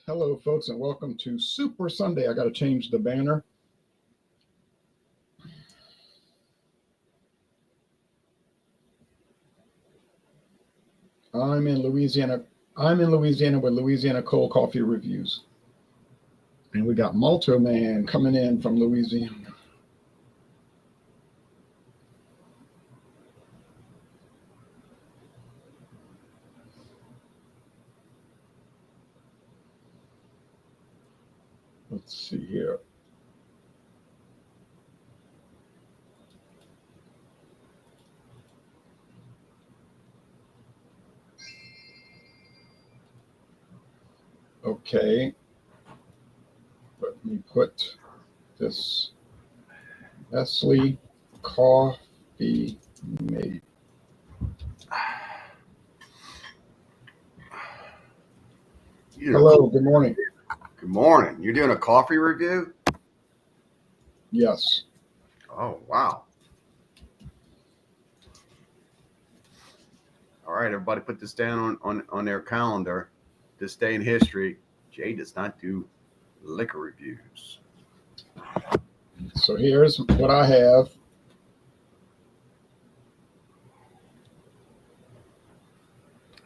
Hello, folks, and welcome to Super Sunday. I got to change the banner. I'm in Louisiana. I'm in Louisiana with Louisiana Cold Coffee Reviews. And we got Malto Man coming in from Louisiana. Let's see here. Okay. Let me put this Nestle Coffee Mate. Hello, good morning. Good morning. You're doing a coffee review? Yes. Oh, wow. All right, everybody put this down on their calendar. This day in history, Jay does not do liquor reviews. So here's what I have.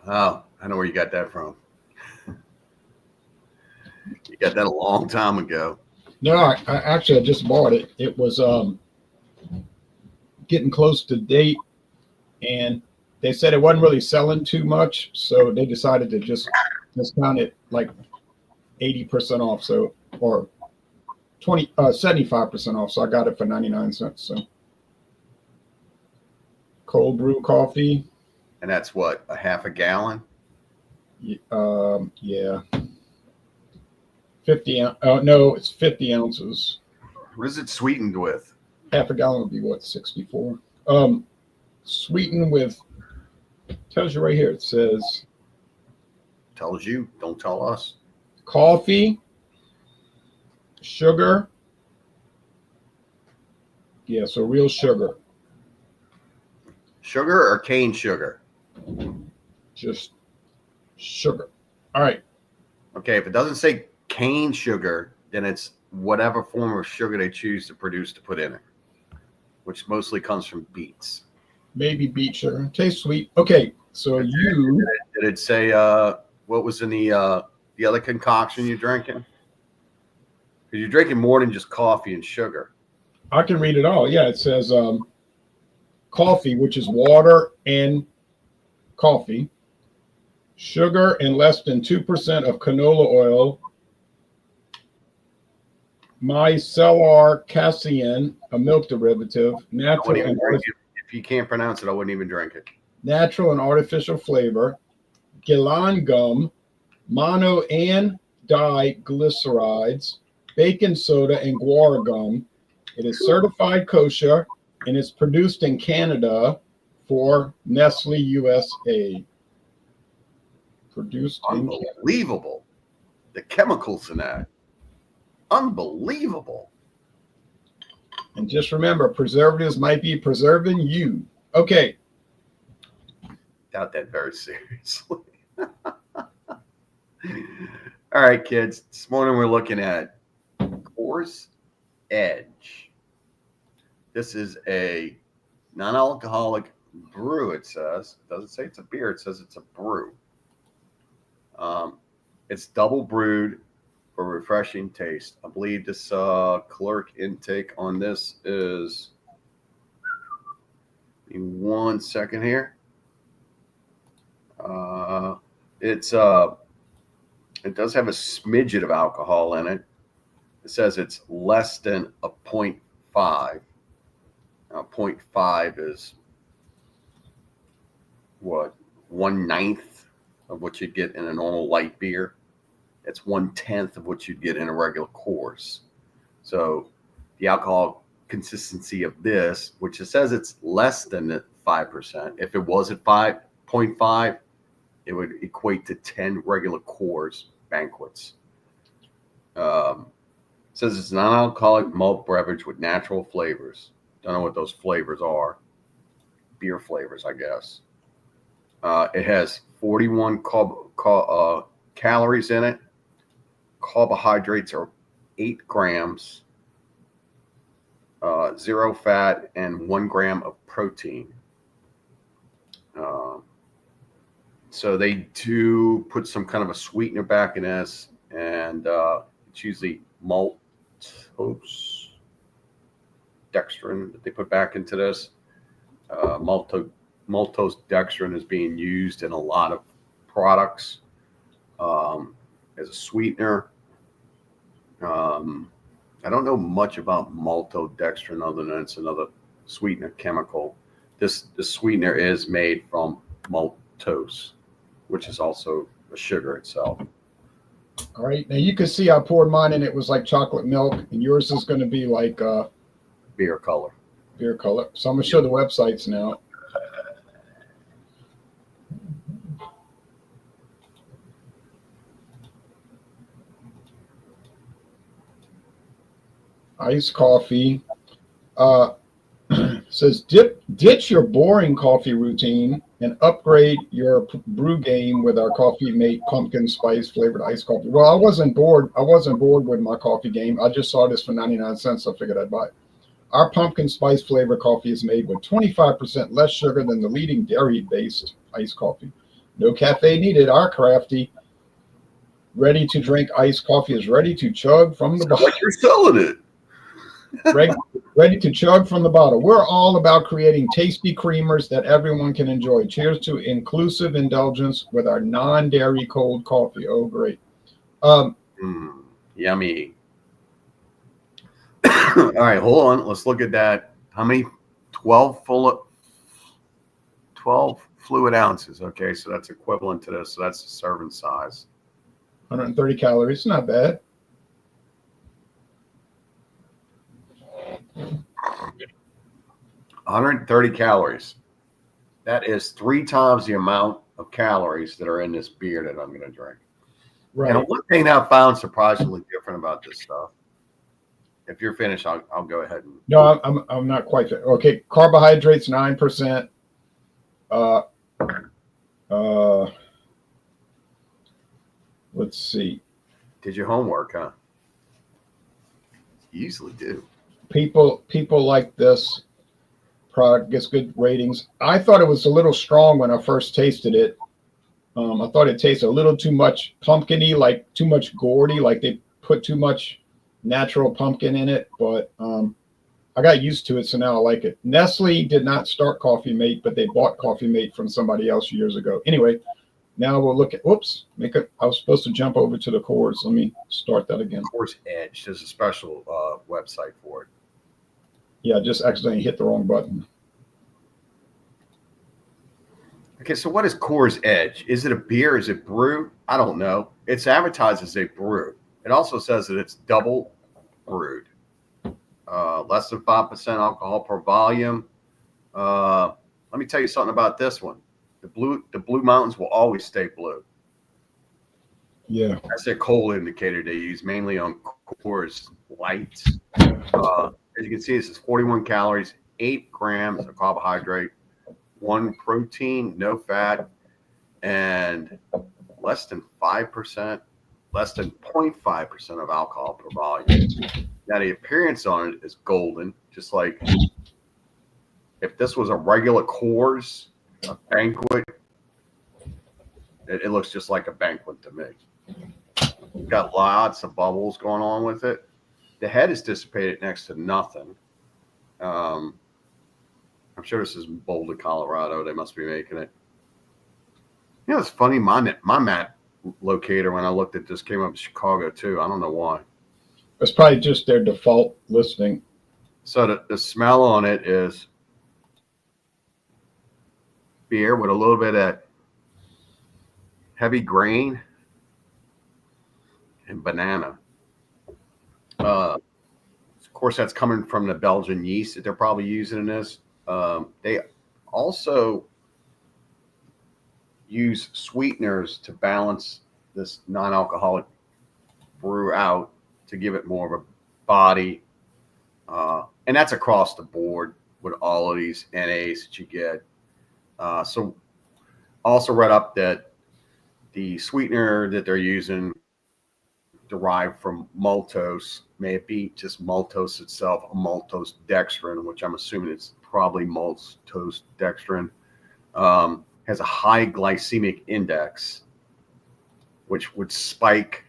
Oh, I know where you got that from. You got that a long time ago. No, I just bought it. It was getting close to date, and they said it wasn't really selling too much, so they decided to just discount it like 80% off, so or 75% off. So I got it for 99 cents. So cold brew coffee. And that's what, a half a gallon? Yeah. 50 no, it's 50 ounces. What is it sweetened with? Half a gallon would be what, 64? Sweetened with, tells you right here, it says Tells you, don't tell us. coffee, sugar. Yeah, so real sugar. Sugar or cane sugar? Just sugar. All right. Okay, if it doesn't say cane sugar, then it's whatever form of sugar they choose to produce to put in it, which mostly comes from beets. Maybe beet sugar. Tastes sweet. Okay, so you did it say what was in the other concoction you're drinking? Because you're drinking more than just coffee and sugar. I can read it all. Yeah, it says coffee, which is water and coffee, sugar and less than 2% of canola oil, micellar casein, a milk derivative, natural and if you can't pronounce it, I wouldn't even drink it. Natural and artificial flavor, Guerlain gum, mono and diglycerides, baking soda, and guar gum. It is certified kosher and it's produced in Canada for Nestle USA. Produced in Canada. Unbelievable. The chemicals in that. Unbelievable. And just remember, preservatives might be preserving you. Okay. Doubt that very seriously. All right, kids. This morning we're looking at Coors Edge. This is a non-alcoholic brew, it says. It doesn't say it's a beer. It says it's a brew. It's double brewed for refreshing taste. I believe this caloric intake on this is, in 1 second here. It does have a smidget of alcohol in it. It says it's less than a 0.5. Now, 0.5 is what, 1/9 of what you'd get in a normal light beer. It's 1/10 of what you'd get in a regular Coors. So the alcohol consistency of this, which it says it's less than 5%. If it was at 5.5, it would equate to 10 regular Coors banquets. It says it's non-alcoholic malt beverage with natural flavors. Don't know what those flavors are. Beer flavors, I guess. It has 41 calories in it. carbohydrates are 8 grams, 0 fat, and 1 gram of protein. So they do put some kind of a sweetener back in this, and it's usually maltose dextrin that they put back into this. Maltose dextrin is being used in a lot of products as a sweetener. I don't know much about maltodextrin other than it's another sweetener chemical. The sweetener is made from maltose, which is also a sugar itself. All right. Now you can see I poured mine and it was like chocolate milk, and yours is going to be like Beer color. beer color. So I'm going to show the websites now. Iced coffee. Says ditch your boring coffee routine and upgrade your brew game with our Coffee Mate pumpkin spice flavored iced coffee. Well, I wasn't bored with my coffee game. I just saw this for 99 cents. So I figured I'd buy it. Our pumpkin spice flavored coffee is made with 25% less sugar than the leading dairy-based iced coffee. No cafe needed. Our crafty, ready-to-drink iced coffee is ready to chug from the bottle. Like you're selling it. Ready to chug from the bottle. We're all about creating tasty creamers that everyone can enjoy. Cheers to inclusive indulgence with our non-dairy cold coffee. Oh, great. Yummy. All right, hold on. Let's look at that. How many? 12 fluid ounces. Okay, so that's equivalent to this. So that's the serving size. 130 calories. Not bad. $130 calories. That is 3 times the amount of calories that are in this beer that I'm going to drink. Right. And one thing that I found surprisingly different about this stuff. If you're finished, I'll go ahead and. No, I'm not quite finished. Okay, carbohydrates 9%. Let's see. Did your homework, huh? You usually do. People like this product, gets good ratings. I thought it was a little strong when I first tasted it. I thought it tasted a little too much pumpkin-y, like too much gourdy, like they put too much natural pumpkin in it. But I got used to it, so now I like it. Nestle did not start Coffee Mate, but they bought Coffee Mate from somebody else years ago. Anyway, now we'll look at. Whoops! I was supposed to jump over to the Coors. Let me start that again. Coors Edge. There's a special website for it. Yeah, I just accidentally hit the wrong button. Okay, so what is Coors Edge? Is it a beer? Is it brew? I don't know. It's advertised as a brew. It also says that it's double brewed. Less than 5% alcohol per volume. Let me tell you something about this one. The blue mountains will always stay blue. Yeah. That's their cold indicator they use mainly on Coors Lights. As you can see, this is 41 calories, 8 grams of carbohydrate, 1 protein, no fat, and less than 5%, less than 0.5% of alcohol per volume. Now, the appearance on it is golden, just like if this was a regular Coors, a banquet, it looks just like a banquet to me. Got lots of bubbles going on with it. The head is dissipated next to nothing. I'm sure this is Boulder, Colorado. They must be making it. You know, it's funny. My map locator, when I looked at this, came up in Chicago too. I don't know why. It's probably just their default listing. So the smell on it is beer with a little bit of heavy grain and banana. Of course, that's coming from the Belgian yeast that they're probably using in this. They also use sweeteners to balance this non-alcoholic brew out to give it more of a body. And that's across the board with all of these NAs that you get. So also read up that the sweetener that they're using derived from maltose. May it be just maltose itself, a maltose dextrin, which I'm assuming it's probably maltose dextrin, has a high glycemic index, which would spike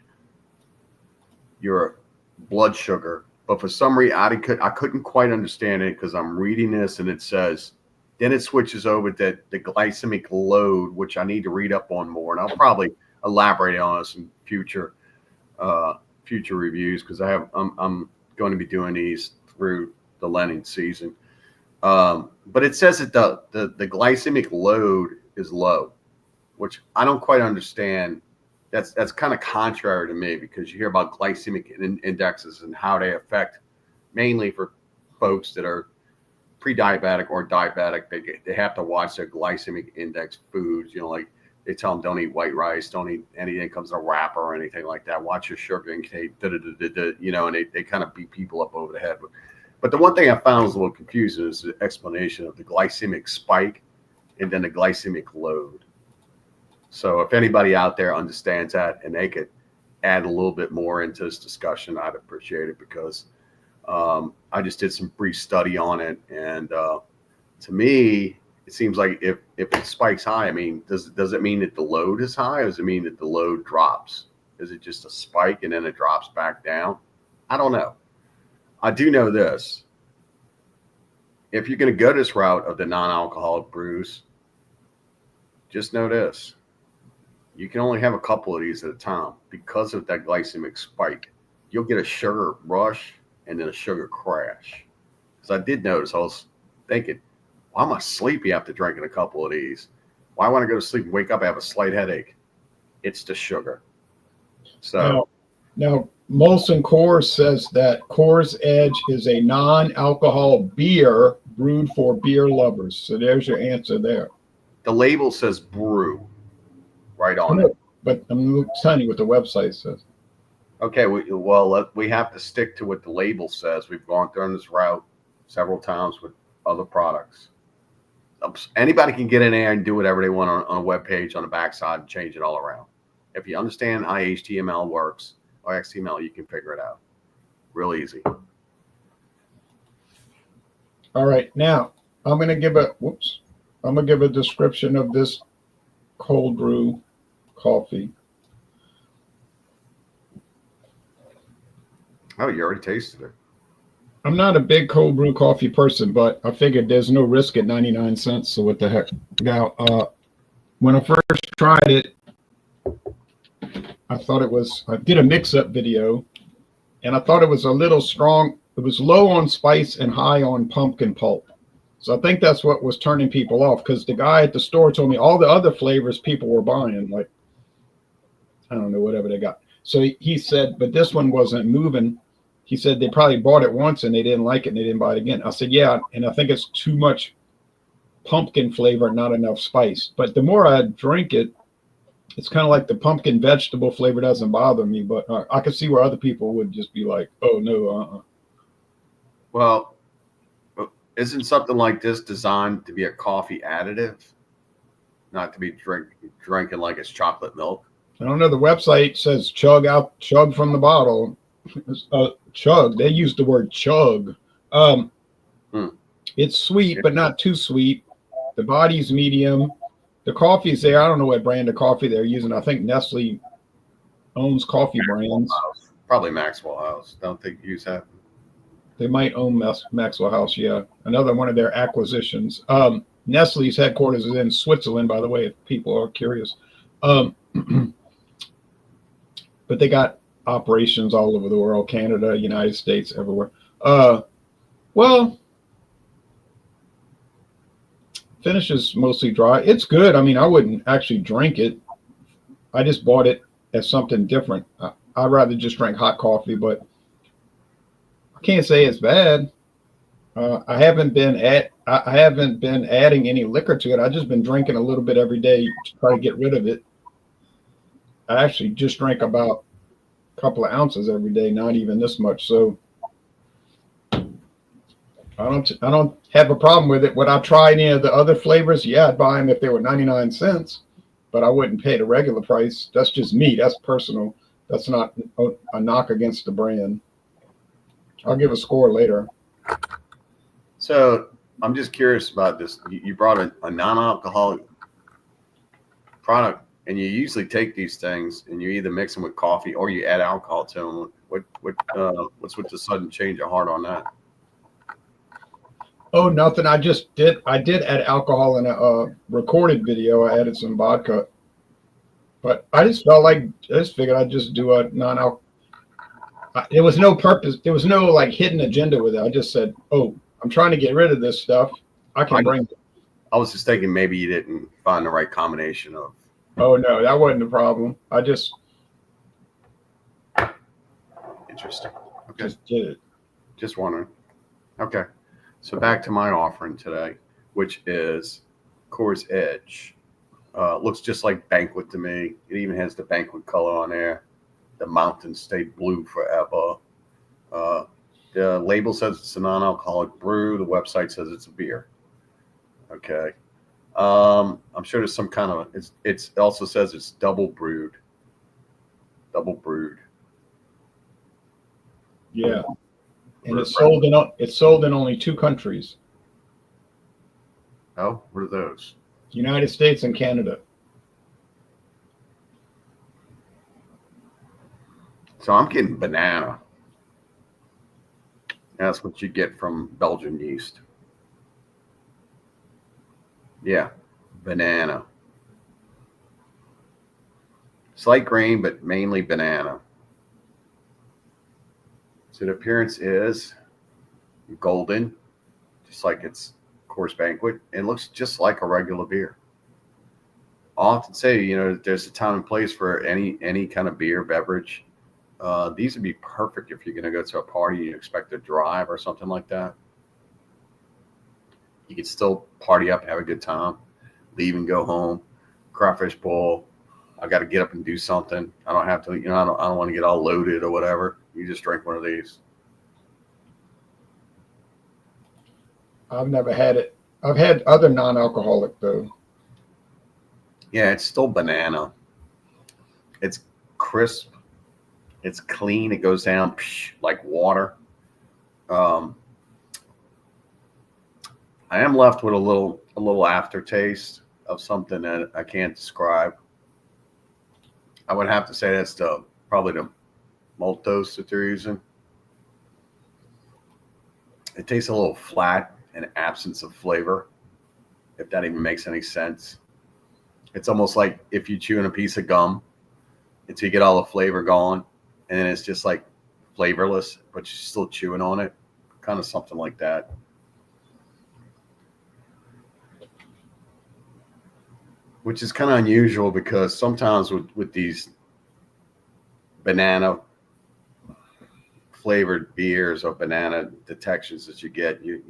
your blood sugar. But for some reason, I couldn't quite understand it because I'm reading this and it says, then it switches over to the glycemic load, which I need to read up on more. And I'll probably elaborate on this in future reviews because I'm going to be doing these through the Lenten season. But it says that the glycemic load is low, which I don't quite understand. That's kind of contrary to me because you hear about glycemic indexes and how they affect mainly for folks that are pre-diabetic or diabetic. They have to watch their glycemic index foods. You know, like they tell them don't eat white rice, don't eat anything that comes in a wrapper or anything like that. Watch your sugar intake, you know, and they kind of beat people up over the head. But the one thing I found was a little confusing is the explanation of the glycemic spike and then the glycemic load. So if anybody out there understands that and they could add a little bit more into this discussion, I'd appreciate it because I just did some brief study on it. And to me, it seems like if it spikes high, I mean, does it mean that the load is high or does it mean that the load drops? Is it just a spike and then it drops back down? I don't know. I do know this. If you're going to go this route of the non-alcoholic brews, just know this. You can only have a couple of these at a time because of that glycemic spike. You'll get a sugar rush and then a sugar crash. Because I did notice, I was thinking, why am I sleepy after drinking a couple of these? Why when I go to sleep and wake up, I have a slight headache? It's the sugar. So now Molson Coors says that Coors Edge is a non-alcohol beer brewed for beer lovers. So there's your answer there. The label says brew right on it. But I'm telling you what the website says. Okay, we have to stick to what the label says. We've gone through this route several times with other products. Anybody can get in there and do whatever they want on a web page on the backside and change it all around. If you understand how HTML works or XML, you can figure it out. Real easy. All right, now I'm going to give a description of this cold brew coffee. Oh, you already tasted it. I'm not a big cold brew coffee person, but I figured there's no risk at 99 cents. So what the heck? Now, when I first tried it, I did a mix-up video, and I thought it was a little strong. It was low on spice and high on pumpkin pulp. So I think that's what was turning people off because the guy at the store told me all the other flavors people were buying, like, I don't know, whatever they got. So he said, but this one wasn't moving. He said they probably bought it once and they didn't like it and they didn't buy it again. I said, yeah, and I think it's too much pumpkin flavor, not enough spice. But the more I drink it, it's kind of like the pumpkin vegetable flavor doesn't bother me, but I could see where other people would just be like, oh, no. Well, isn't something like this designed to be a coffee additive, not to be drinking like it's chocolate milk? I don't know. The website says chug from the bottle. Chug. They use the word chug. It's sweet, but not too sweet. The body's medium. The coffee's there. I don't know what brand of coffee they're using. I think Nestle owns coffee brands. Probably Maxwell House. Don't think you use that. They might own Maxwell House, yeah. Another one of their acquisitions. Nestle's headquarters is in Switzerland, by the way, if people are curious. But they got operations all over the world, Canada, United States, everywhere. Well, finish is mostly dry. It's good. I mean, I wouldn't actually drink it. I just bought it as something different. I'd rather just drink hot coffee, but I can't say it's bad. I haven't been adding any liquor to it. I've just been drinking a little bit every day to try to get rid of it. I actually just drank about a couple of ounces every day, not even this much. So I don't have a problem with it. Would I try any of the other flavors? Yeah, I'd buy them if they were 99 cents, but I wouldn't pay the regular price. That's just me. That's personal. That's not a knock against the brand. I'll give a score later. So I'm just curious about this. You brought a non-alcoholic product, and you usually take these things and you either mix them with coffee or you add alcohol to them. What's with the sudden change of heart on that? Oh, nothing. I did add alcohol in a recorded video. I added some vodka, but I just figured I'd just do a non-alcohol. There was no purpose. There was no like hidden agenda with it. I just said, "Oh, I'm trying to get rid of this stuff. I can bring it." I was just thinking maybe you didn't find the right combination of. Oh no, that wasn't the problem. I just Interesting. Okay. just did it. Just wondering. Okay. So back to my offering today, which is Coors Edge. Looks just like Banquet to me. It even has the Banquet color on there. The mountains stay blue forever. The label says it's a non-alcoholic brew. The website says it's a beer. Okay. I'm sure there's some kind of. It also says it's double brewed. Double brewed. Yeah, and it's sold in only 2 countries: Oh, what are those? United States and Canada. So I'm getting banana. That's what you get from Belgian yeast. Yeah, banana. Slight grain, but mainly banana. So the appearance is golden, just like its Coors Banquet. It looks just like a regular beer. I often say, there's a time and place for any kind of beer, beverage. These would be perfect if you're going to go to a party and you expect to drive or something like that. You could still party up, have a good time, leave and go home, crawfish bowl. I got to get up and do something. I don't have to, I don't want to get all loaded or whatever. You just drink one of these. I've never had it. I've had other non-alcoholic though. Yeah, it's still banana. It's crisp. It's clean. It goes down like water. I am left with a little aftertaste of something that I can't describe. I would have to say that's probably the maltose that they're using. It tastes a little flat and absence of flavor, if that even makes any sense. It's almost like if you're chewing a piece of gum until you get all the flavor gone, and then it's just like flavorless, but you're still chewing on it. Kind of something like that. Which is kind of unusual because sometimes with these banana flavored beers or banana detections that you get, you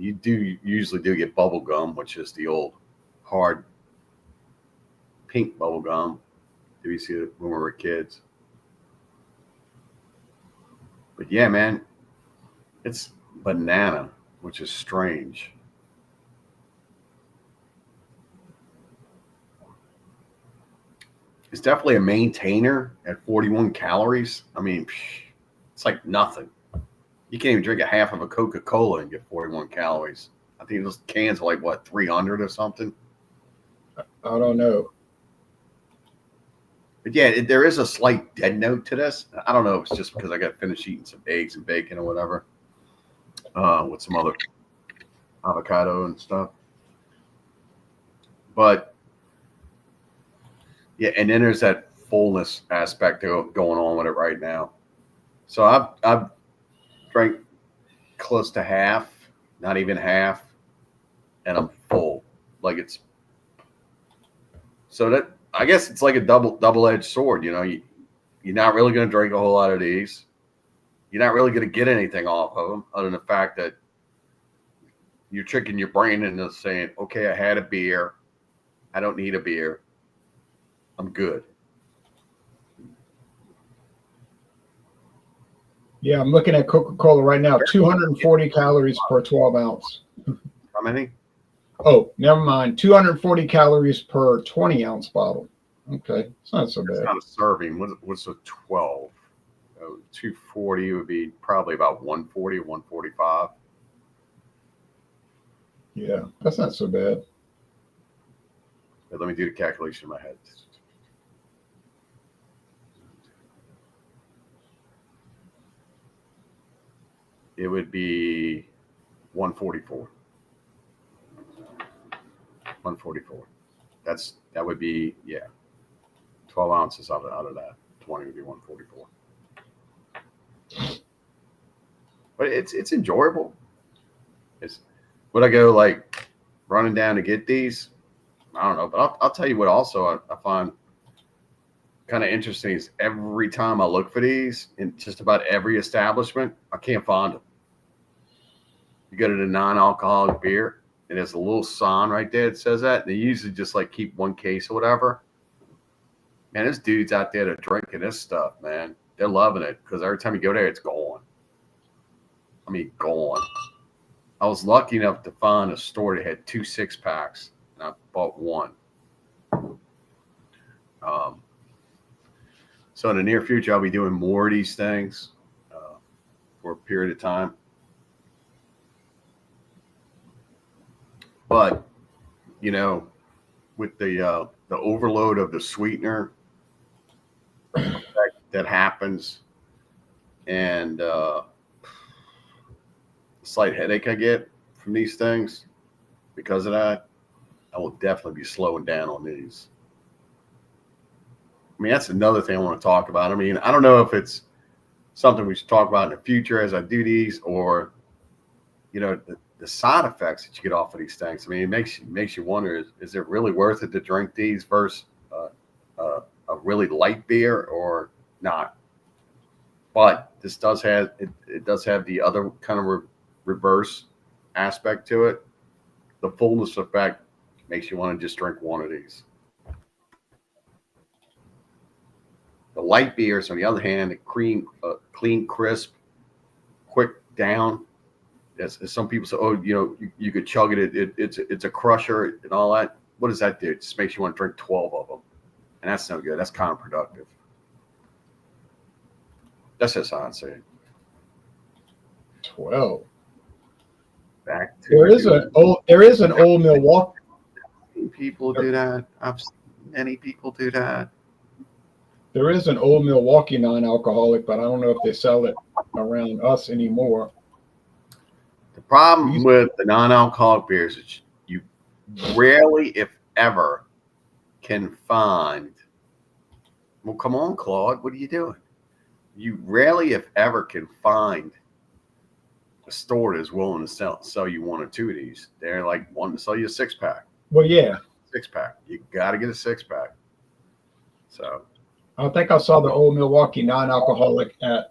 usually get bubble gum, which is the old hard pink bubble gum that we see when we were kids. But yeah, man, it's banana, which is strange. It's definitely a maintainer at 41 calories. I mean, it's like nothing. You can't even drink a half of a Coca-Cola and get 41 calories. I think those cans are like, what, 300 or something? I don't know. But yeah, there is a slight dead note to this. I don't know if it's just because I got finished eating some eggs and bacon or whatever with some other avocado and stuff. But yeah, and then there's that fullness aspect going on with it right now. So I've drank close to half, not even half, and I'm full. Like it's so that I guess it's like a double-edged sword. You're not really going to drink a whole lot of these. You're not really going to get anything off of them other than the fact that you're tricking your brain into saying, okay, I had a beer. I don't need a beer. I'm good. Yeah, I'm looking at Coca-Cola right now. 240 calories per 12 ounce. How many? Oh, never mind. 240 calories per 20 ounce bottle. Okay, it's not so bad. It's not a serving. What's a 12? 240 would be probably about 140 or 145. Yeah, that's not so bad. But let me do the calculation in my head. It would be 144. 144. That would be 12 ounces out of that. 20 would be 144. But it's enjoyable. Would I go like running down to get these? I don't know, but I'll tell you what. Also, I find kind of interesting is every time I look for these in just about every establishment, I can't find them. You go to the non-alcoholic beer, and there's a little sign right there that says that. And they usually just like keep one case or whatever. Man, there's dudes out there that are drinking this stuff, man. They're loving it because every time you go there, it's gone. I mean, gone. I was lucky enough to find a store that had 2 6-packs, and I bought one. So in the near future, I'll be doing more of these things for a period of time. But, you know, with the overload of the sweetener that happens and slight headache I get from these things because of that, I will definitely be slowing down on these. I mean, that's another thing I want to talk about. I mean, I don't know if it's something we should talk about in the future as I do these, or, you know, the side effects that you get off of these things. I mean, it makes you wonder, is it really worth it to drink these versus a really light beer or not? But this does have it does have the other kind of reverse aspect to it. The fullness effect makes you want to just drink one of these. The light beers, on the other hand, clean, crisp, quick down. As some people say, oh, you know, you could chug it. It's a crusher and all that. What does that do? It just makes you want to drink 12 of them, and that's no good. That's counterproductive. That's just how I'd say it. 12. Back to there is an old Milwaukee. People do that. I've seen many people do that. There is an old Milwaukee non-alcoholic, but I don't know if they sell it around us anymore. The problem with the non-alcoholic beers is you rarely, if ever, can find. Well, come on, Claude. What are you doing? You rarely, if ever, can find a store that's willing to sell you one or two of these. They're like wanting to sell you a 6-pack. Well, yeah. 6-pack. You got to get a 6-pack. So. I think I saw the old Milwaukee non-alcoholic at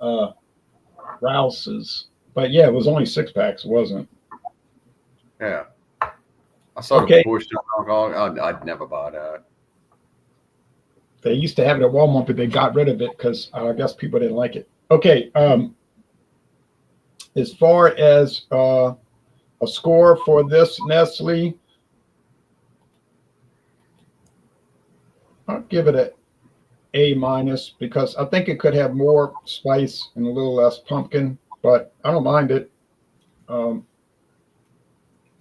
Rouse's. But yeah, it was only 6-packs, wasn't it? Yeah. I saw the Bush non-alcoholic. I'd never buy that. They used to have it at Walmart, but they got rid of it because I guess people didn't like it. Okay. As far as a score for this Nestle, I'll give it an A- because I think it could have more spice and a little less pumpkin, but I don't mind it. Go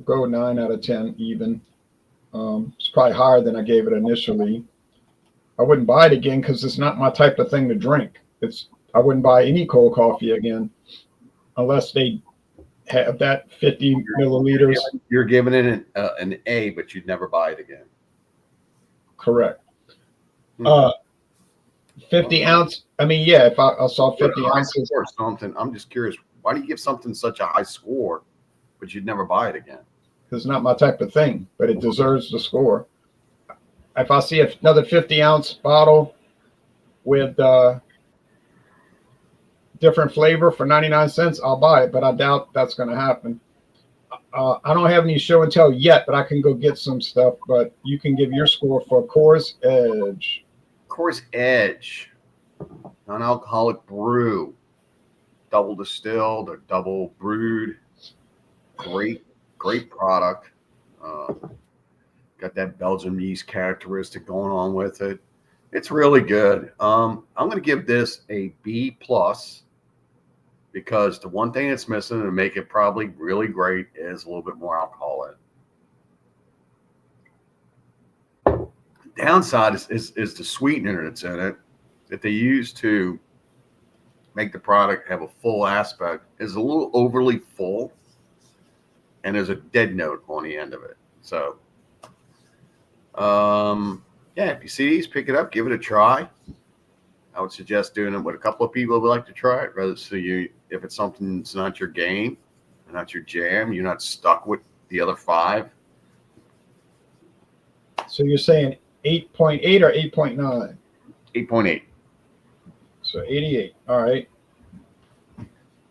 9 out of 10 even. It's probably higher than I gave it initially. I wouldn't buy it again because it's not my type of thing to drink. I wouldn't buy any cold coffee again unless they have that 50 milliliters. You're giving it an A, but you'd never buy it again. Correct. 50 ounce. I mean, yeah, if I saw 50 ounces or something, I'm just curious. Why do you give something such a high score, but you'd never buy it again? It's not my type of thing, but it deserves the score. If I see another 50-ounce bottle with different flavor for 99 cents, I'll buy it, but I doubt that's going to happen. I don't have any show and tell yet, but I can go get some stuff. But you can give your score for Coors Edge. Coors Edge, non-alcoholic brew, double distilled or double brewed. Great product. Got that Belgian yeast characteristic going on with it. It's really good. I'm going to give this a B plus because the one thing it's missing to make it probably really great is a little bit more alcohol in it. The downside is the sweetener that's in it that they use to make the product have a full aspect is a little overly full, and there's a dead note on the end of it. So, yeah, if you see these, pick it up, give it a try. I would suggest doing it with a couple of people who would like to try it, rather so you, if it's something that's not your game, not your jam, you're not stuck with the other 5. So you're saying 8.8 or 8.9? 8.8. So 88. All right.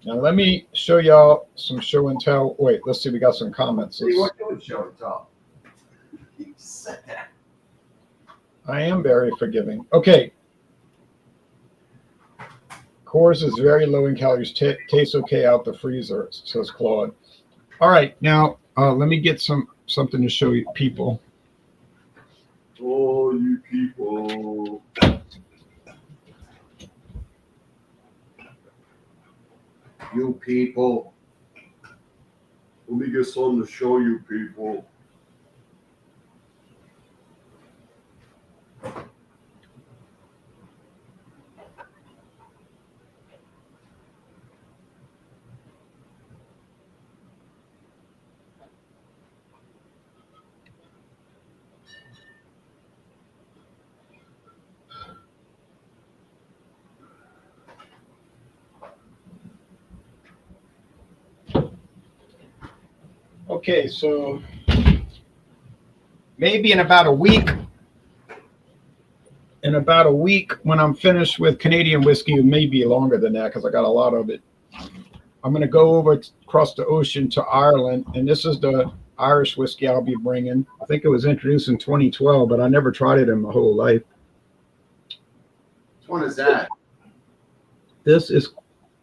Now let me show y'all some show and tell. Wait, let's see. We got some comments. You want to do it, show and tell. You said that. I am very forgiving. Okay. Coors is very low in calories. Tastes okay out the freezer, says Claude. All right. Now let me get something to show you people. Oh, you people. You people. Let me get something to show you people. Okay, so maybe in about a week, when I'm finished with Canadian whiskey, it may be longer than that because I got a lot of it. I'm going to go over across the ocean to Ireland, and this is the Irish whiskey I'll be bringing. I think it was introduced in 2012, but I never tried it in my whole life. Which one is that? This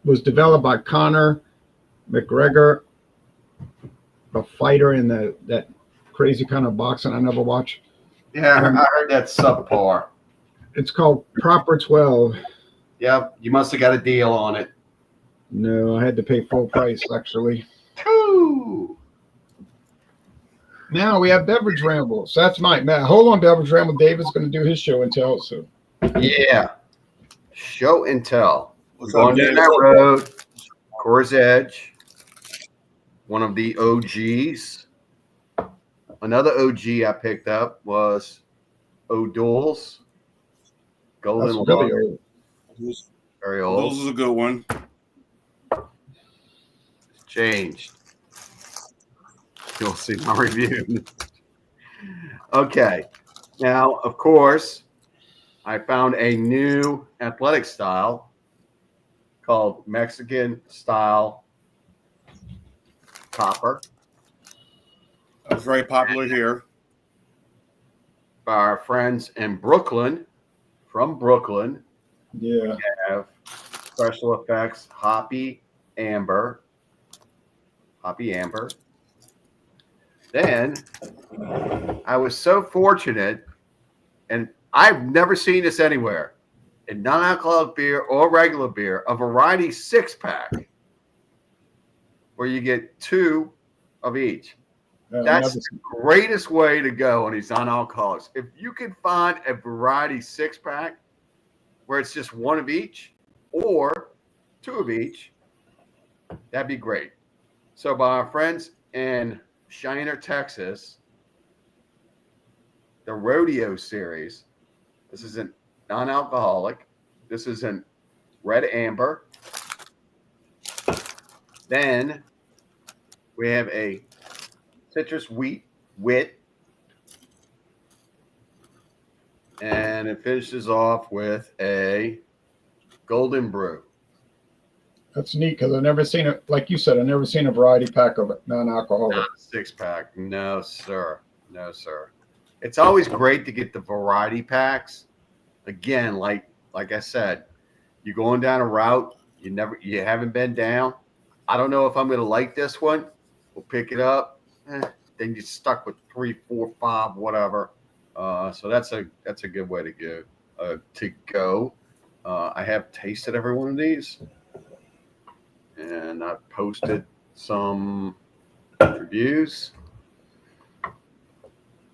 was developed by Conor McGregor, a fighter in that crazy kind of boxing I never watched. Yeah, I heard that subpar. It's called Proper 12. Yep, you must have got a deal on it. No, I had to pay full price, actually. Ooh. Now we have Beverage Rambles. That's Mike. Now, hold on, Beverage Ramble. David's going to do his show and tell. So, yeah. Show and tell. What's Going up, down Dave? that road. Coors Edge. One of the OGs. Another OG I picked up was O'Doul's Golden that's really Lager. old. Very old. Those is a good one. It's changed. You'll see my review. Okay. Now, of course, I found a new athletic style called Mexican style copper That's very popular here. by our friends in Brooklyn. From Brooklyn, Yeah. have special effects Hoppy Amber. Then I was so fortunate, and I've never seen this anywhere in non-alcoholic beer or regular beer, a variety 6-pack where you get 2 of each. That's the greatest way to go on these non-alcoholics. If you can find a variety 6-pack where it's just 1 of each or 2 of each, that'd be great. So by our friends in Shiner, Texas, the Rodeo series, this isn't non-alcoholic. This isn't red amber. Then we have a citrus wheat wit. And it finishes off with a golden brew. That's neat because I've never seen it. Like you said, I've never seen a variety pack of non-alcoholic. Not a 6-pack. No, sir. No, sir. It's always great to get the variety packs. Again, like I said, you're going down a route you haven't been down. I don't know if I'm going to like this one. We'll pick it up. Then you're stuck with 3, 4, 5, whatever. So that's a good way to go. to go. I have tasted every one of these, and I've posted some reviews.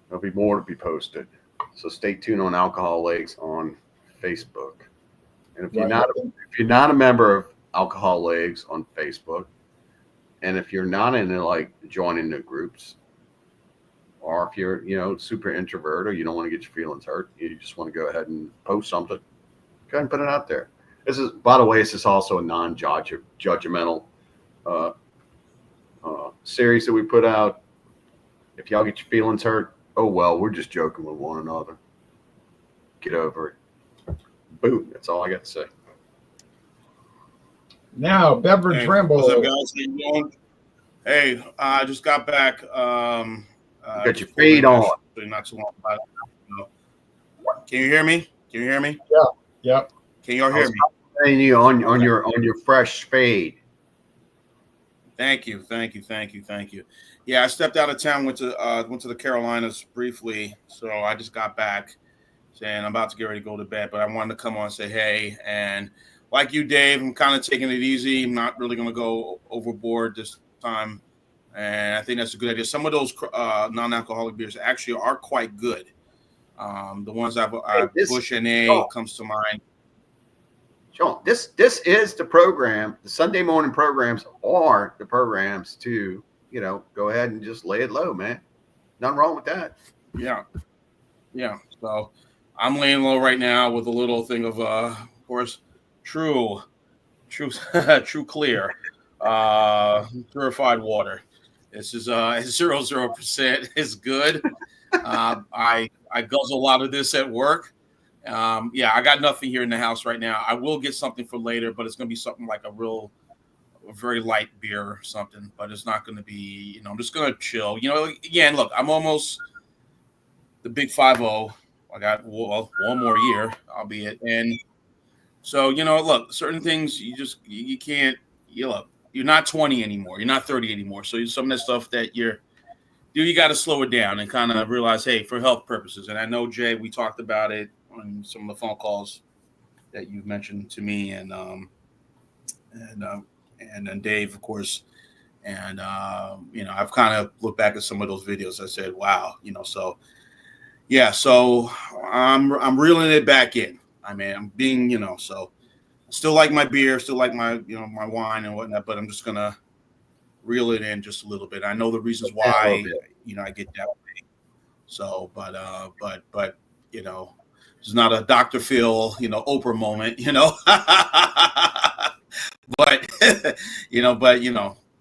There'll be more to be posted, so stay tuned on Alcohol Legs on Facebook. And if you're not a member of Alcohol Legs on Facebook, and if you're not into like joining the groups, or if you're super introvert or you don't want to get your feelings hurt, you just want to go ahead and post something, go ahead and put it out there. This is, by the way, this is also a non-judgmental series that we put out. If y'all get your feelings hurt, oh well, we're just joking with one another. Get over it. Boom. That's all I got to say. Now, Beverage Rambo. What's up, guys? How you doing? Hey, I just got back. Got your feed on. Not too long about it. Can you hear me? Can you hear me? Yeah. Yep. Can y'all hear me? Saying you on your fresh fade. Thank you. Yeah, I stepped out of town, went to the Carolinas briefly, so I just got back, and I'm about to get ready to go to bed. But I wanted to come on and say hey, and like you, Dave, I'm kind of taking it easy. I'm not really going to go overboard this time, and I think that's a good idea. Some of those non-alcoholic beers actually are quite good. The ones Bush NA comes to mind. Sean, this is the program. The Sunday morning programs are the programs to, go ahead and just lay it low, man. Nothing wrong with that. Yeah. So I'm laying low right now with a little thing of course, true clear, purified water. This is 0%. It's good. I guzzle a lot of this at work. I got nothing here in the house right now. I will get something for later, but it's going to be something like a very light beer or something, but it's not going to be, I'm just going to chill. Again, look, I'm almost the big 5-0. I got one more year, albeit. And so, look, certain things you can't, you're not 20 anymore. You're not 30 anymore. So some of that stuff that you got to slow it down and kind of realize, hey, for health purposes. And I know, Jay, we talked about it on some of the phone calls that you've mentioned to me and then Dave, of course. And, I've kind of looked back at some of those videos. I said, wow, so I'm reeling it back in. I mean, I'm being, so I still like my beer, still like my, my wine and whatnot, but I'm just going to reel it in just a little bit. I know the reasons why, I get that way. So, but it's not a Dr. Phil, Oprah moment, but,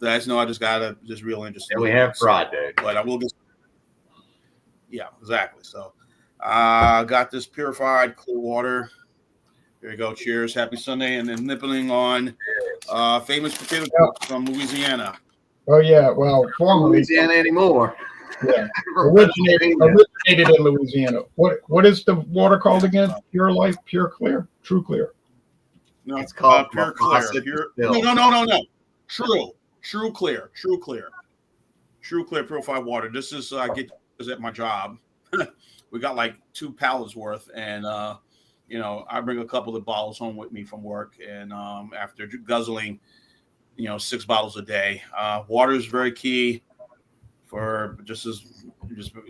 guys know I just got to just reel in just a And little we have bit. Friday. But I will get. Yeah, exactly. So, got this purified clear water. There you go. Cheers. Happy Sunday. And then nibbling on famous potato chips from Louisiana. Oh yeah, well, formerly Louisiana anymore. Yeah, originated in Louisiana. What is the water called again? Pure Life, Pure Clear, True Clear. No, it's called Pure Clear. No. True Clear purified water. This is I get this at my job. We got like 2 pallets worth, and I bring a couple of bottles home with me from work, and after guzzling, 6 bottles a day. Water is very key for just the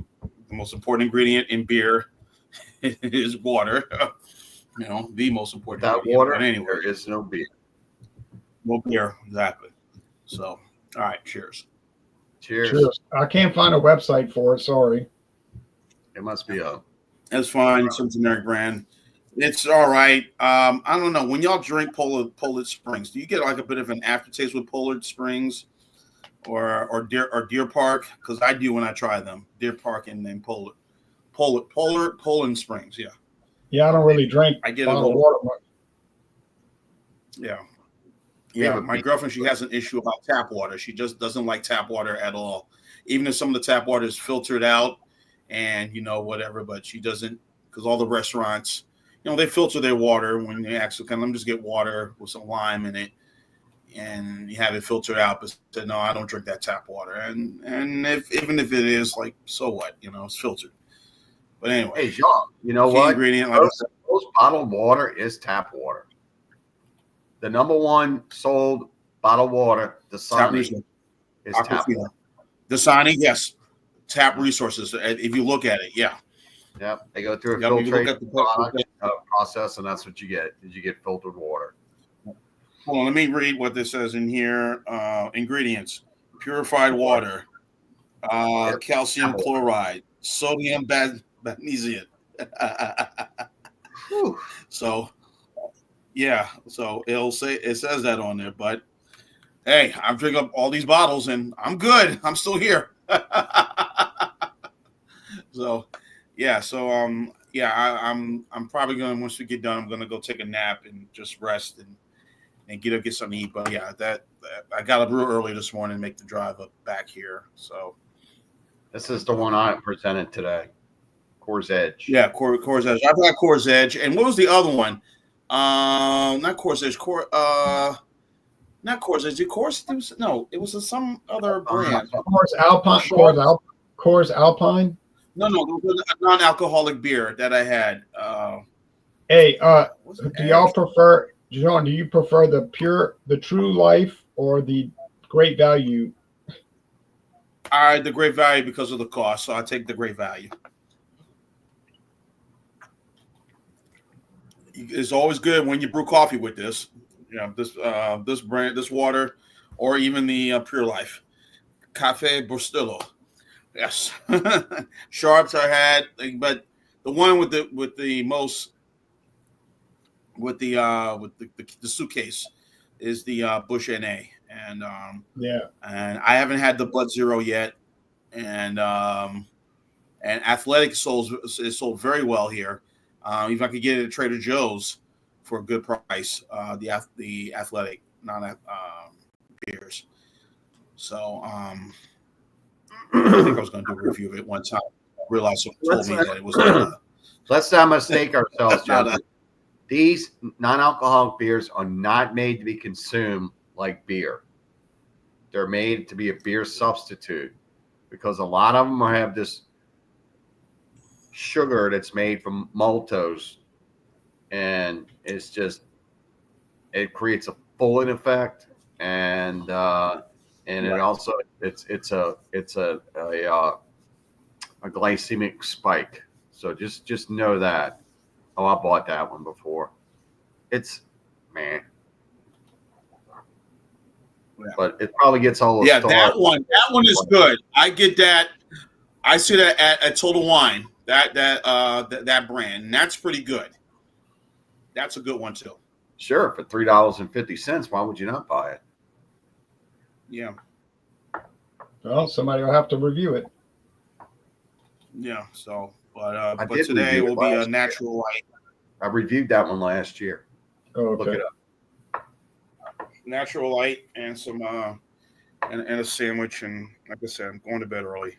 most important ingredient in beer is water. The most important. Without water, but anyway, there is no beer. No beer, exactly. So, all right, cheers. Cheers. I can't find a website for it. Sorry. It must be a. That's fine. Some generic brand. It's all right. I don't know. When y'all drink Pollard Springs, do you get like a bit of an aftertaste with Pollard Springs or Deer Park? Because I do when I try them. Deer Park and then Poland Springs. Yeah. Yeah, I don't really drink I get bottled water much. Yeah. Yeah, my girlfriend, she has an issue about tap water. She just doesn't like tap water at all. Even if some of the tap water is filtered out and, whatever, but she doesn't, because all the restaurants, they filter their water when they actually let them just get water with some lime in it and you have it filtered out. But said, no, I don't drink that tap water. And even if it is, like, so what? It's filtered. But anyway. Hey, Sean, you know what? Ingredient, like most most bottled water is tap water. The number one sold bottled water, the Tap Dasani, resources. is tap Aquafina. water. Dasani, yes. Tap resources. If you look at it, yeah. Yep, they go through a Yep, if you look filtration at the process, and that's what you get. Is you get filtered water. hold on, let me read what this says in here. Ingredients: purified water, Yep. calcium chloride, sodium magnesium. Whew. So, yeah, so it says that on there. But hey, I'm drinking up all these bottles, and I'm good. I'm still here. So, yeah, I'm probably gonna once we get done, I'm gonna go take a nap and just rest and get something to eat. But yeah, that I got a brew early this morning and make the drive up back here. So This is the one I presented today. Coors Edge. yeah, Coors Edge. I've got Coors Edge, and what was the other one? Not Coors Edge. Not Coors Edge. No, it was some other brand. Coors Alpine. Coors Alpine. No, it was a non-alcoholic beer that I had. Hey, Was it do y'all prefer, John? Do you prefer the True Life, or the Great Value? The Great Value because of the cost, so I take the Great Value. It's always good when you brew coffee with this. You know, this brand, this water, or even the Pure Life Cafe Bustelo. Yes, Sharps I had, but the one with the suitcase is the Bush NA, and and I haven't had the Bud Zero yet, and Athletic is sold very well here. If I could get it at Trader Joe's for a good price, the Athletic beers. So I think I was going to do a review of it one time. I realized someone told me that it was let's not mistake ourselves, John. These non-alcoholic beers are not made to be consumed like beer. They're made to be a beer substitute, because a lot of them have this sugar that's made from maltose, and it creates a pulling effect, and it also it's a glycemic spike. So just know that. Oh, I bought that one before. It's man. Yeah. But it probably gets all the that one is good. I get that. I see that at Total Wine, that brand, and that's pretty good. That's a good one too. Sure, for $3.50, why would you not buy it? Yeah. Well, somebody will have to review it. Yeah. So, but today will be a Natural Light. I reviewed that one last year. Oh, okay. Look it up. Natural Light and some and a sandwich, and like I said, I'm going to bed early.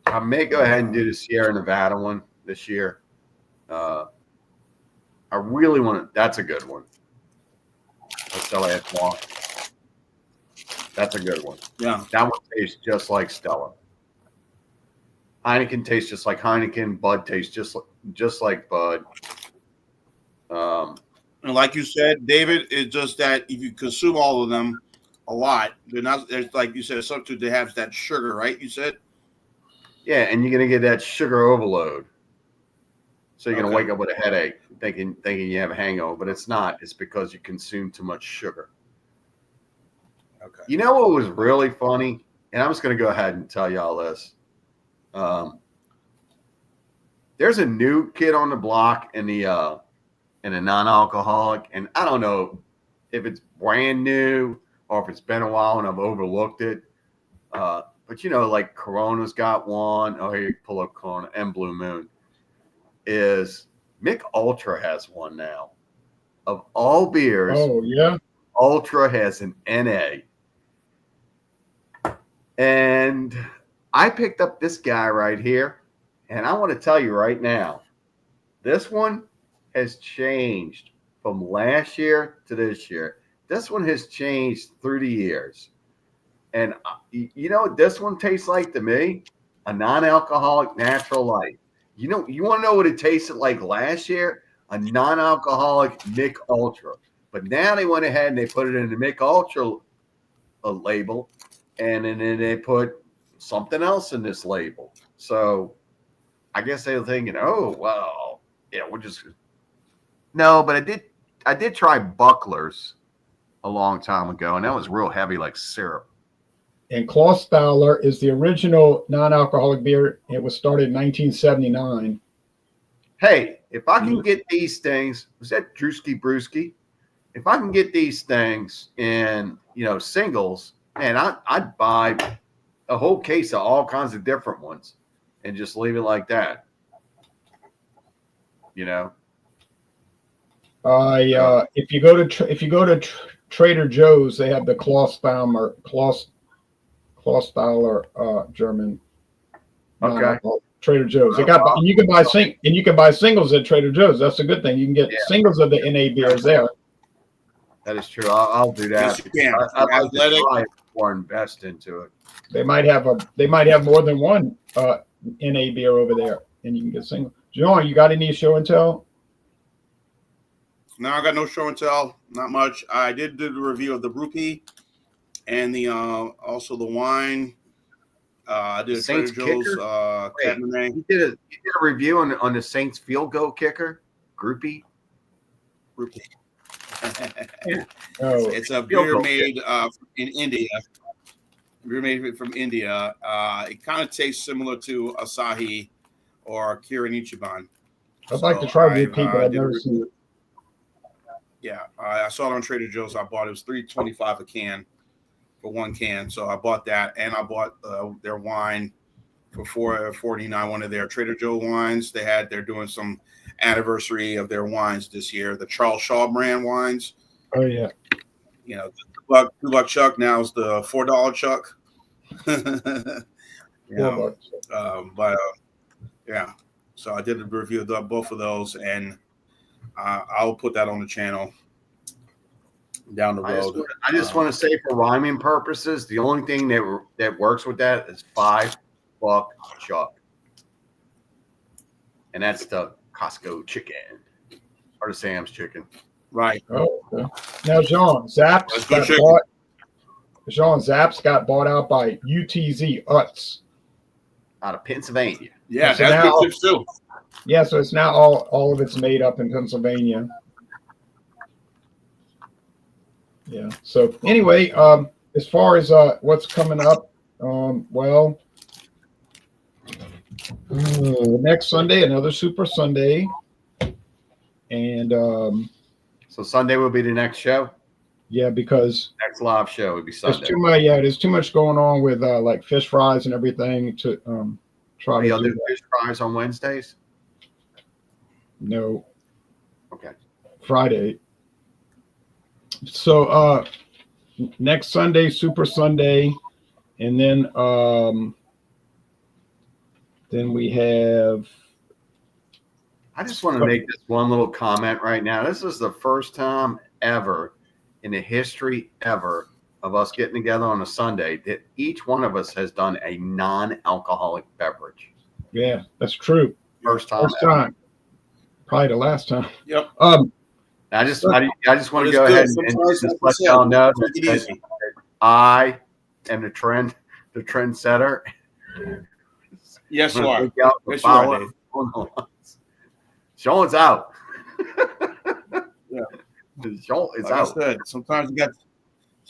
I may go ahead and do the Sierra Nevada one this year. I really want to. That's a good one. Stella Artois. That's a good one. Yeah. That one tastes just like Stella. Heineken tastes just like Heineken. Bud tastes just like Bud. And like you said, David, it's just that if you consume all of them a lot, they're not. There's, like you said, a substitute that has that sugar, right? You said. Yeah, and you're gonna get that sugar overload. So you're gonna wake up with a headache, thinking you have a hangover, but it's not. It's because you consume too much sugar. Okay. You know what was really funny? And I'm just gonna go ahead and tell y'all this. There's a new kid on the block in a non-alcoholic, and I don't know if it's brand new or if it's been a while and I've overlooked it. But like Corona's got one. Oh, here you pull up Corona and Blue Moon. Is Mick Ultra has one now. Of all beers, oh yeah, Ultra has an NA. And I picked up this guy right here, and I want to tell you right now, this one has changed from last year to this year. This one has changed through the years. And you know what this one tastes like to me? A non-alcoholic Natural Light. You want to know what it tasted like last year? a non-alcoholic Mick Ultra. But now they went ahead and they put it in the Mick Ultra label, and then they put something else in this label. So I guess they were thinking, oh, well, yeah, we'll just no, but I did try Buckler's a long time ago, and that was real heavy like syrup. And Clausthaler is the original non-alcoholic beer. It was started in 1979. Hey, if I can get these things, was that Drewski Brewski? If I can get these things in, singles, man, I'd buy a whole case of all kinds of different ones and just leave it like that. If you go to Trader Joe's, they have the Clausthaler German. Okay. Trader Joe's. And you can buy singles at Trader Joe's. That's a good thing. You can get singles of the NA beers there. That is true. I'll do that. Yes, I'd like to try it or invest into it. They might have more than one NA beer over there, and you can get single. John, you got any show and tell? No, I got no show and tell. Not much. I did do the review of the Rupee and the also the wine. I did a Trader Joe's Cabernet. You did a review on the Saints field goal kicker, Rupee. It's a beer made in India. Beer made from India. It kind of tastes similar to Asahi or Kirin Ichiban. I'd like to try Rupee, but I've never seen it. Yeah, I saw it on Trader Joe's. I bought it. It was $3.25 a can for one can. So I bought that, and I bought their wine for $4.49. One of their Trader Joe wines. They're doing some anniversary of their wines this year. The Charles Shaw brand wines. Oh yeah. The $2 Chuck now is the $4 Chuck. Yeah. So I did a review of both of those, and I'll put that on the channel down the road. I just want to say, for rhyming purposes, the only thing that works with that is $5 Chuck, and that's the Costco chicken or the Sam's chicken. Right. Oh, okay. Now, Zapp's got bought out by UTZ Utz out of Pennsylvania. Yeah, so that's good tips too. Yeah, so it's now all of it's made up in Pennsylvania. Yeah. So anyway, as far as what's coming up, next Sunday, another Super Sunday, and so Sunday will be the next show. Yeah, because next live show would be Sunday. There's too much going on with like fish fries and everything to try to do fish fries on Wednesdays. No. Okay. Friday. So next Sunday, Super Sunday, and then we have. I just want to make this one little comment right now. This is the first time ever in the history ever of us getting together on a Sunday that each one of us has done a non-alcoholic beverage. Yeah, that's true. First time. Probably the last time. Yep. I just want to go ahead and just let y'all know that I am the trendsetter. Yes, you are. Sean's out. Yeah. Sean is out. I said, sometimes you got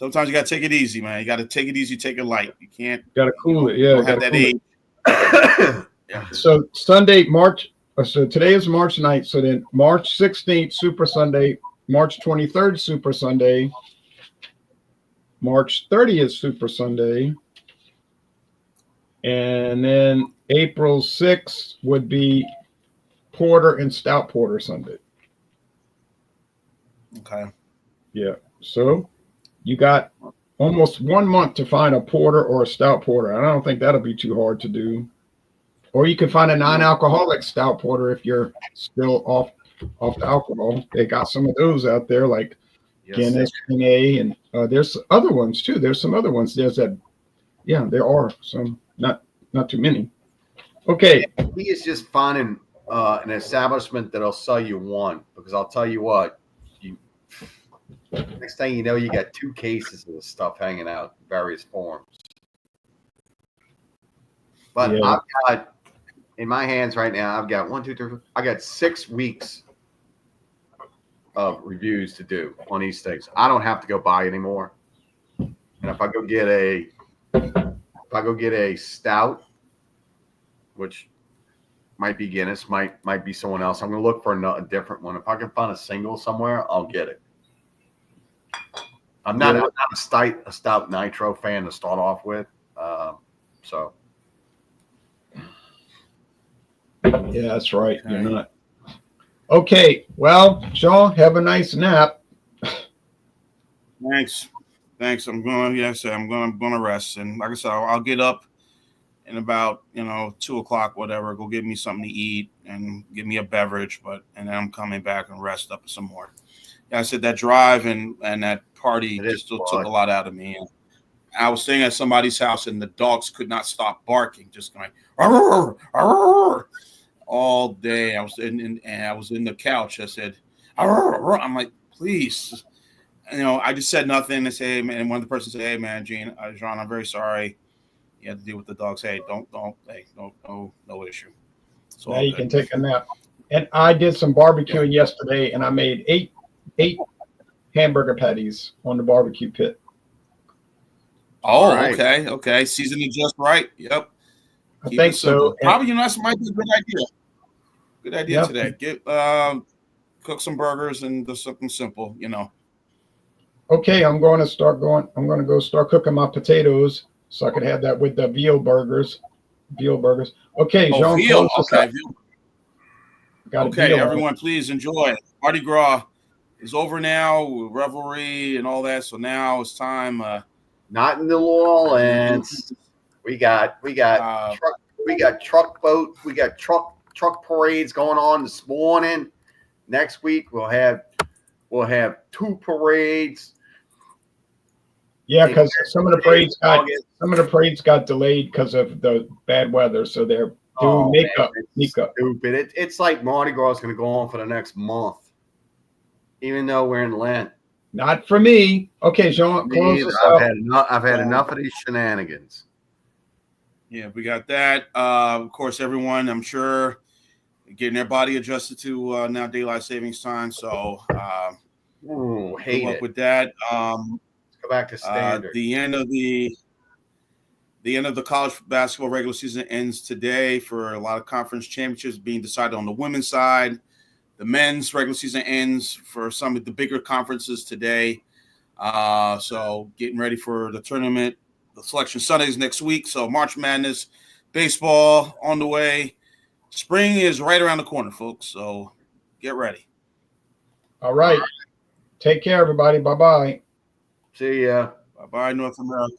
to take it easy, man. You got to take it easy, take it light. You can't. Got to cool it. Yeah. Have that age. Yeah. So Sunday, so today is March 9th. So then March 16th, Super Sunday, March 23rd, Super Sunday, March 30th, Super Sunday, and then April 6th would be Porter and Stout Porter Sunday. Okay. Yeah. So you got almost 1 month to find a porter or a stout porter. I don't think that'll be too hard to do. Or you can find a non-alcoholic stout porter if you're still off the alcohol. They got some of those out there, like Guinness, A, and there's other ones too. There's some other ones. There are some, not too many. Okay. He is just finding an establishment that'll sell you one, because I'll tell you what, next thing you know, you got 2 cases of this stuff hanging out in various forms. But Yeah. I've got in my hands right now, I've got 1, 2, 3, 4, I got 6 weeks of reviews to do on these things. I don't have to go buy anymore. And if I go get a stout, which might be Guinness, might be someone else, I'm going to look for a different one. If I can find a single somewhere, I'll get it. I'm not a stout nitro fan to start off with, so. Yeah, that's right. You're not. Okay. Well, Sean, have a nice nap. Thanks. I'm going. Yes, I'm going to rest, and like I said, I'll get up in about 2 o'clock, whatever. Go get me something to eat and give me a beverage, and then I'm coming back and rest up some more. Yeah, I said that drive and that party just still took a lot out of me. And I was staying at somebody's house, and the dogs could not stop barking, just going "Arr, arr," all day. I was in the couch. I said, "Arr, arr." I'm like, please. I just said nothing. They say, hey, man, and one of the person said, hey, man, Jean, I'm very sorry. You had to deal with the dogs. Hey, no issue. So now you can take a nap. And I did some barbecuing yesterday, and I made eight hamburger patties on the barbecue pit. Oh, right. Okay. Seasoning just right. Yep. I think so. Probably, that might be a good idea. Good idea today. Get cook some burgers and do something simple. Okay, I'm going to go start cooking my potatoes so I could have that with the veal burgers. Okay, Jean. Veal. Okay. Okay, everyone, please enjoy. Mardi Gras is over now, revelry and all that. So now it's time. Not in New Orleans. We got truck parades going on this morning. Next week we'll have 2 parades. Yeah, because some of the parades got delayed because of the bad weather, so they're doing makeup. Stupid. It's like Mardi Gras is going to go on for the next month, even though we're in Lent. Not for me. Okay, Jean, close this up. I've had enough of these shenanigans. Yeah, we got that. Of course, everyone, I'm sure, getting their body adjusted to now daylight savings time. So, hate good luck it with that. Let's go back to standard. The end of the college basketball regular season ends today for a lot of conference championships being decided on the women's side. The men's regular season ends for some of the bigger conferences today. So getting ready for the tournament. The selection Sundays next week. So March Madness, baseball on the way. Spring is right around the corner, folks. So get ready. All right. Take care, everybody. Bye-bye. See ya. Bye-bye, North America.